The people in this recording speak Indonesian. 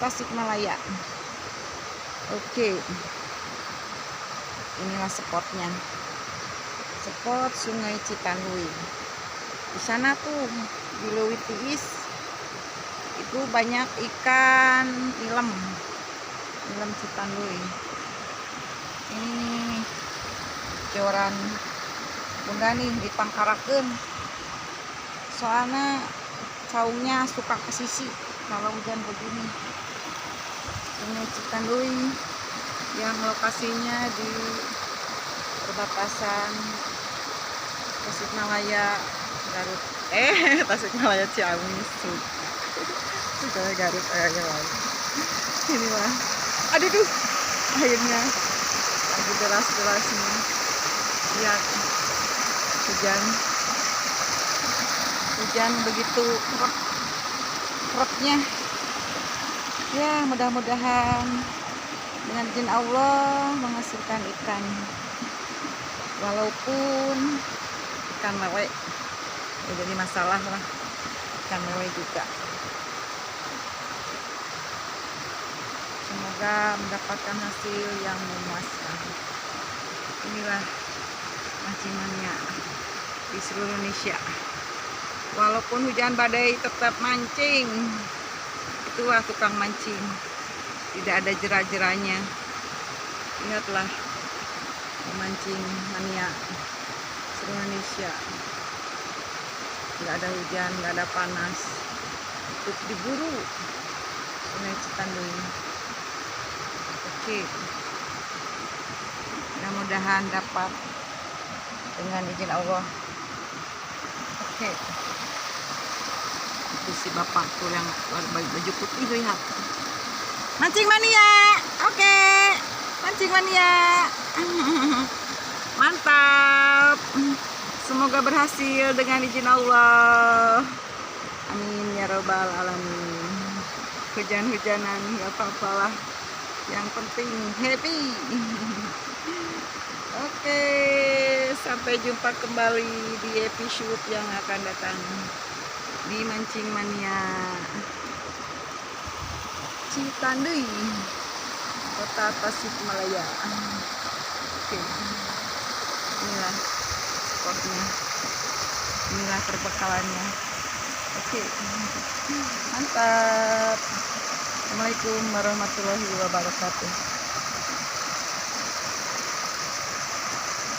Tasikmalaya. Oke, inilah spotnya, spot Sungai Citanduy. Di sana tuh di Leuwih Tiis itu banyak ikan ilem Citanduy. Ini joran bunda nih dipangkarakeun, soalnya saungnya suka ke sisi kalau hujan begini. Sungai Citanduy yang lokasinya di perbatasan Tasikmalaya Garut, Tasikmalaya Ciamis, Tasikmalaya Garut inilah, aduh akhirnya lagi deras-derasnya. Lihat hujan begitu kerapnya ya, mudah-mudahan dengan izin Allah menghasilkan ikan, walaupun ikan lele ya jadi masalah lah, ikan lele juga. Semoga mendapatkan hasil yang memuaskan. Inilah mancing mania di seluruh Indonesia. Walaupun hujan badai tetap mancing. Itulah tukang mancing, tidak ada jera-jeranya. Lihatlah memancing mania seluruh Indonesia. Nggak ada hujan, nggak ada panas, untuk diburu Sungai Citanduy. Oke, mudah-mudahan dapat dengan izin Allah. Oke, itu si bapak tuh yang baju putih, lihat. Mancing mania, oke, mancing mania. Mantap, semoga berhasil dengan izin Allah. Amin ya robbal alamin. Hujan-hujanan gak apa-apalah, yang penting happy. Oke, sampai jumpa kembali di episode yang akan datang di Mancing Mania Citanduy, Kota Tasikmalaya. Oke, inilah spotnya, inilah perbekalannya. Oke, mantap. Assalamualaikum warahmatullahi wabarakatuh.